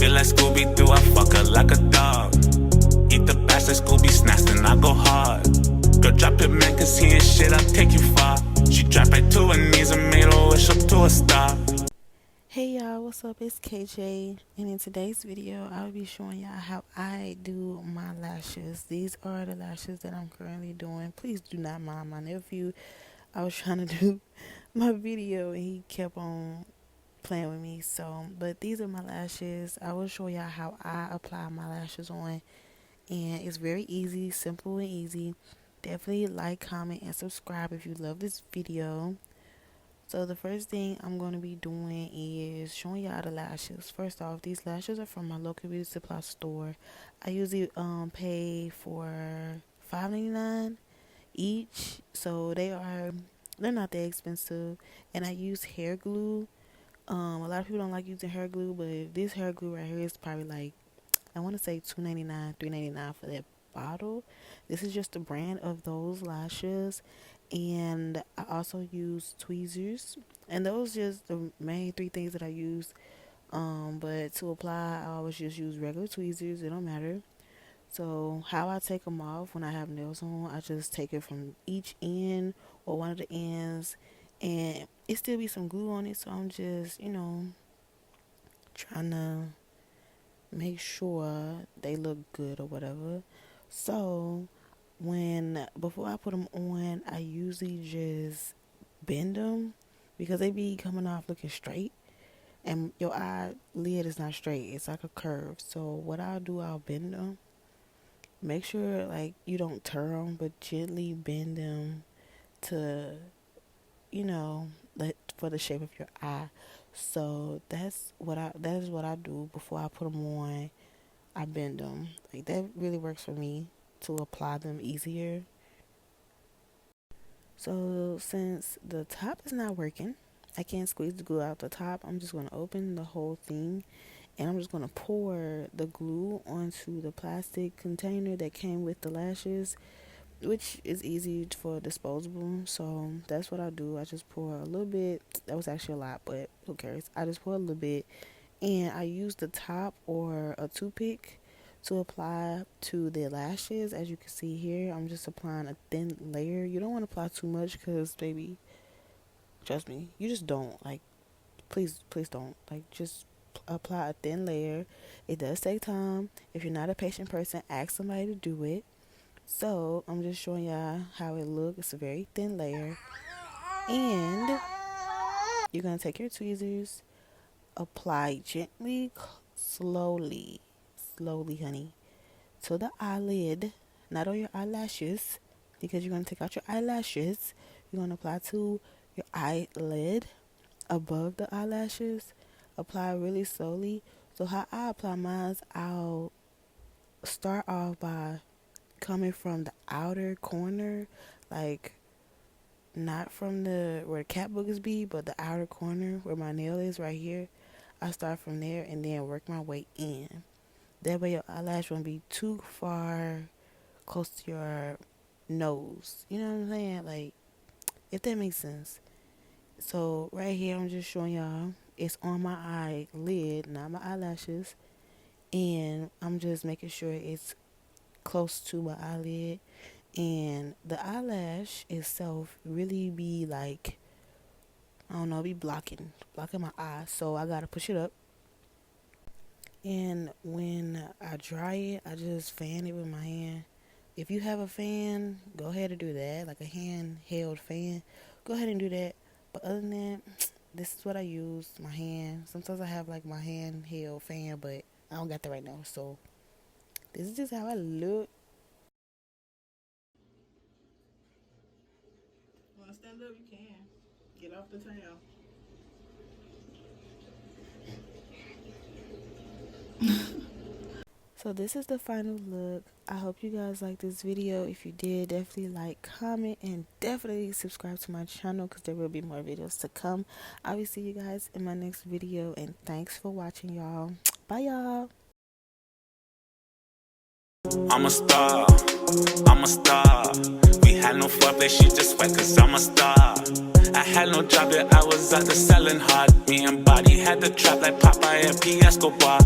Feel like Scooby-Doo, I fuck her like a dog. Eat the bash like Scooby snacks, then I go hard. Girl, drop it, man, cause he ain't shit, I'll take you far. She dropped right to her knees and made a wish up to a star. Hey y'all, what's up? It's KJ, and in today's video I'll be showing y'all how I do my lashes. These are the lashes that I'm currently doing. Please do not mind my nephew. I was trying to do my video and he kept on playing with me. But these are my lashes. I will show y'all how I apply my lashes on, and it's very easy, simple and easy. Definitely like, comment, and subscribe if you love this video. So the first thing I'm going to be doing is showing y'all the lashes. First off, these lashes are from my local beauty supply store. I usually pay for $5.99 each, so they're not that expensive. And I use hair glue. A lot of people don't like using hair glue, but this hair glue right here is probably like, I want to say $2.99, $3.99 for that bottle. This is just the brand of those lashes. And I also use tweezers, and those just the main three things that I use. But to apply, I always just use regular tweezers. It don't matter. So how I take them off when I have nails on, I just take it from each end or one of the ends, and it still be some glue on it. So I'm just, trying to make sure they look good or whatever. So before I put them on, I usually just bend them because they be coming off looking straight, and your eyelid is not straight, it's like a curve. So what I'll do, I'll bend them. Make sure like you don't turn them, but gently bend them to, for the shape of your eye. So that is what I do before I put them on. I bend them. Like, that really works for me to apply them easier. So since the top is not working, I can't squeeze the glue out the top, I'm just going to open the whole thing, and I'm just going to pour the glue onto the plastic container that came with the lashes, which is easy for disposable. So that's what I do. I just pour a little bit. That was actually a lot, but who cares? I just pour a little bit, and I use the top or a toothpick to apply to the lashes. As you can see here, I'm just applying a thin layer. You don't want to apply too much because, baby, trust me, you just don't. Like, please don't. Like, just apply a thin layer. It does take time. If you're not a patient person, ask somebody to do it. So I'm just showing y'all how it looks. It's a very thin layer, and you're gonna take your tweezers, apply gently, slowly, honey, to the eyelid, not on your eyelashes, because you're going to take out your eyelashes. You're going to apply to your eyelid above the eyelashes. Apply really slowly. So how I apply mine, I'll start off by coming from the outer corner, like not from where the cat boogers be, but the outer corner where my nail is right here. I start from there and then work my way in. That way your eyelash won't be too far close to your nose. You know what I'm saying? Like, if that makes sense. So right here, I'm just showing y'all. It's on my eyelid, not my eyelashes. And I'm just making sure it's close to my eyelid. And the eyelash itself really be like, I don't know, be blocking my eye. So I gotta push it up. And when I dry it, I just fan it with my hand. If you have a fan, go ahead and do that, like a handheld fan. Go ahead and do that. But other than that, this is what I use, my hand. Sometimes I have like my handheld fan, but I don't got that right now. So this is just how I look. Want to stand up? You can. Get off the towel. So this is the final look. I hope you guys like this video. If you did, definitely like, comment, and definitely subscribe to my channel because there will be more videos to come. I will see you guys in my next video, and thanks for watching, y'all. Bye, y'all. I'm a star, We had no foreplay, she just wet cause I'm a star. I had no job yet, I was out there selling hard. Me and Body had the trap like Popeye and P. Escobar.